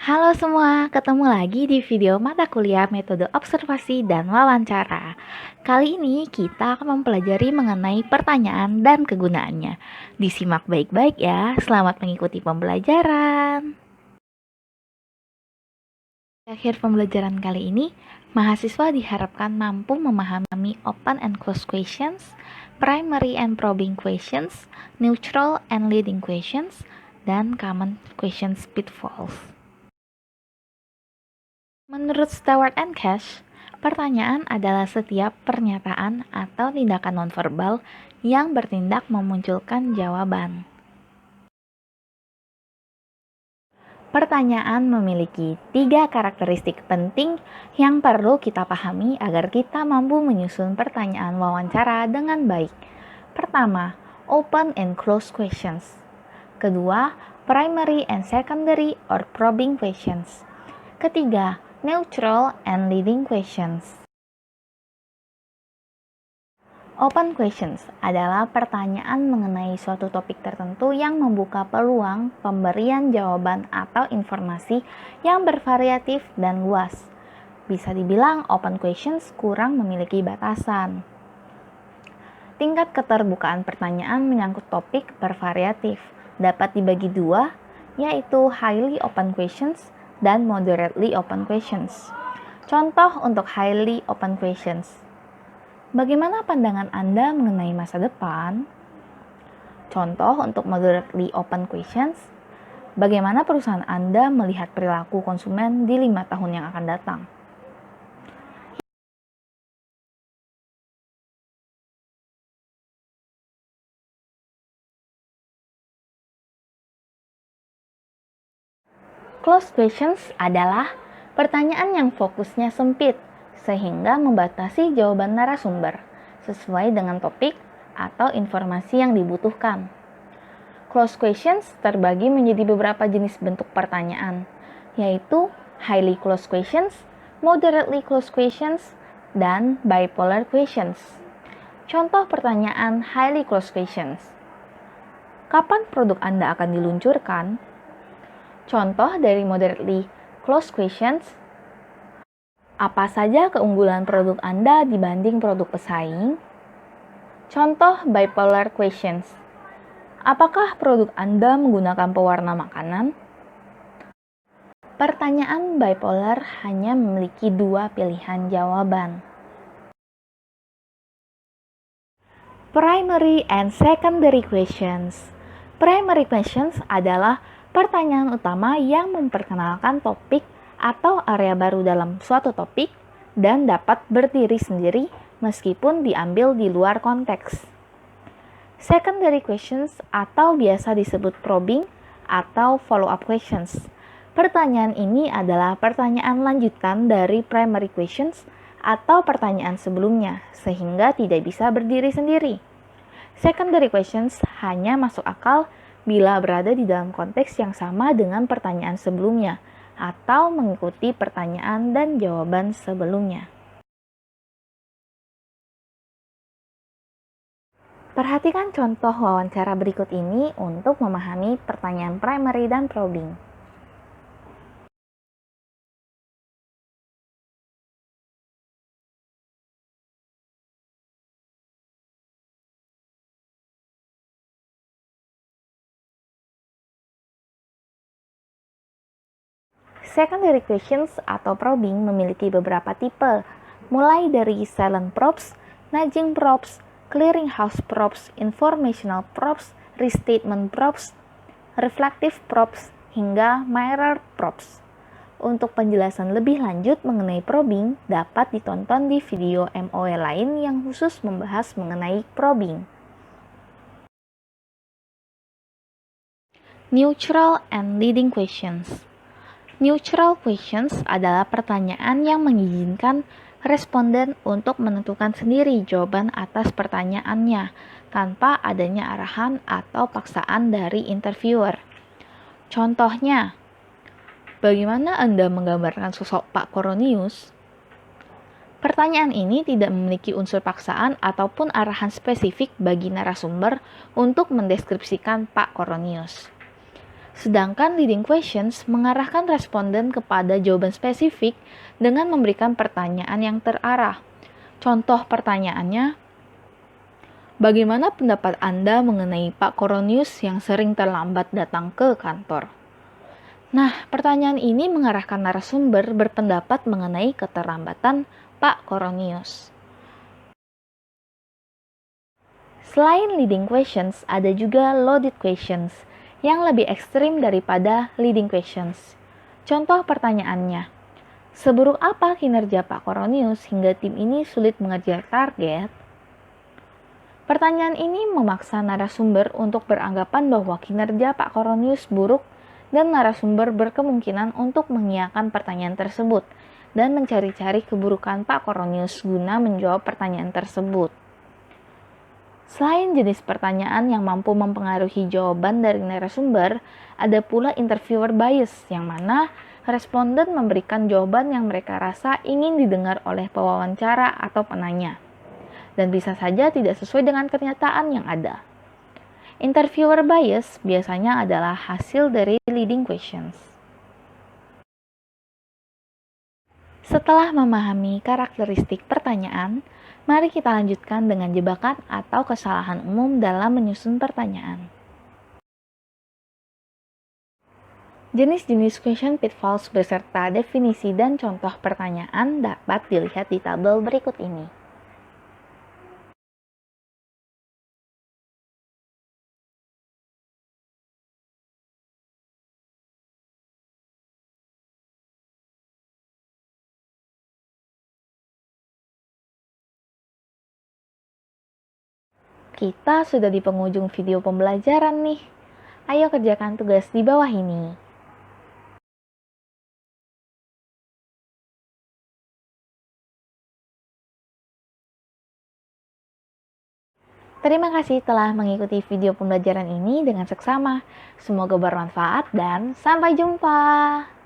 Halo semua, ketemu lagi di video mata kuliah metode observasi dan wawancara. Kali ini kita akan mempelajari mengenai pertanyaan dan kegunaannya. Disimak baik-baik ya, selamat mengikuti pembelajaran. Di akhir pembelajaran kali ini, mahasiswa diharapkan mampu memahami open and closed questions, primary and probing questions, neutral and leading questions, dan common questions pitfalls. Menurut Stewart and Cash, pertanyaan adalah setiap pernyataan atau tindakan nonverbal yang bertindak memunculkan jawaban. Pertanyaan memiliki 3 karakteristik penting yang perlu kita pahami agar kita mampu menyusun pertanyaan wawancara dengan baik. Pertama, open and closed questions. Kedua, primary and secondary or probing questions. Ketiga, neutral and leading questions. Open questions adalah pertanyaan mengenai suatu topik tertentu yang membuka peluang pemberian jawaban atau informasi yang bervariatif dan luas. Bisa dibilang open questions kurang memiliki batasan. Tingkat keterbukaan pertanyaan menyangkut topik bervariatif, dapat dibagi dua, yaitu highly open questions dan moderately open questions. Contoh untuk highly open questions. Bagaimana pandangan Anda mengenai masa depan? Contoh untuk moderately open questions. Bagaimana perusahaan Anda melihat perilaku konsumen di 5 tahun yang akan datang? Closed questions adalah pertanyaan yang fokusnya sempit, sehingga membatasi jawaban narasumber sesuai dengan topik atau informasi yang dibutuhkan. Closed questions terbagi menjadi beberapa jenis bentuk pertanyaan, yaitu highly closed questions, moderately closed questions, dan bipolar questions. Contoh pertanyaan highly closed questions. Kapan produk Anda akan diluncurkan? Contoh dari moderately closed questions. Apa saja keunggulan produk Anda dibanding produk pesaing? Contoh bipolar questions. Apakah produk Anda menggunakan pewarna makanan? Pertanyaan bipolar hanya memiliki 2 pilihan jawaban. Primary and secondary questions. Primary questions adalah pertanyaan utama yang memperkenalkan topik atau area baru dalam suatu topik dan dapat berdiri sendiri meskipun diambil di luar konteks. Secondary questions atau biasa disebut probing atau follow-up questions. Pertanyaan ini adalah pertanyaan lanjutan dari primary questions atau pertanyaan sebelumnya, sehingga tidak bisa berdiri sendiri. Secondary questions hanya masuk akal bila berada di dalam konteks yang sama dengan pertanyaan sebelumnya, atau mengikuti pertanyaan dan jawaban sebelumnya. Perhatikan contoh wawancara berikut ini untuk memahami pertanyaan primary dan probing. Secondary questions atau probing memiliki beberapa tipe, mulai dari silent probes, nudging probes, clearinghouse probes, informational probes, restatement probes, reflective probes, hingga mirror probes. Untuk penjelasan lebih lanjut mengenai probing, dapat ditonton di video MOE lain yang khusus membahas mengenai probing. Neutral and leading questions. Neutral questions adalah pertanyaan yang mengizinkan responden untuk menentukan sendiri jawaban atas pertanyaannya tanpa adanya arahan atau paksaan dari interviewer. Contohnya, bagaimana Anda menggambarkan sosok Pak Koronius? Pertanyaan ini tidak memiliki unsur paksaan ataupun arahan spesifik bagi narasumber untuk mendeskripsikan Pak Koronius. Sedangkan leading questions mengarahkan responden kepada jawaban spesifik dengan memberikan pertanyaan yang terarah. Contoh pertanyaannya, bagaimana pendapat Anda mengenai Pak Koronius yang sering terlambat datang ke kantor? Nah, pertanyaan ini mengarahkan narasumber berpendapat mengenai keterlambatan Pak Koronius. Selain leading questions, ada juga loaded questions yang lebih ekstrim daripada leading questions. Contoh pertanyaannya, seburuk apa kinerja Pak Koronius hingga tim ini sulit mengejar target? Pertanyaan ini memaksa narasumber untuk beranggapan bahwa kinerja Pak Koronius buruk dan narasumber berkemungkinan untuk mengiyakan pertanyaan tersebut dan mencari-cari keburukan Pak Koronius guna menjawab pertanyaan tersebut. Selain jenis pertanyaan yang mampu mempengaruhi jawaban dari narasumber, ada pula interviewer bias, yang mana responden memberikan jawaban yang mereka rasa ingin didengar oleh pewawancara atau penanya, dan bisa saja tidak sesuai dengan kenyataan yang ada. Interviewer bias biasanya adalah hasil dari leading questions. Setelah memahami karakteristik pertanyaan, mari kita lanjutkan dengan jebakan atau kesalahan umum dalam menyusun pertanyaan. Jenis-jenis question pitfalls beserta definisi dan contoh pertanyaan dapat dilihat di tabel berikut ini. Kita sudah di penghujung video pembelajaran nih. Ayo kerjakan tugas di bawah ini. Terima kasih telah mengikuti video pembelajaran ini dengan seksama. Semoga bermanfaat dan sampai jumpa.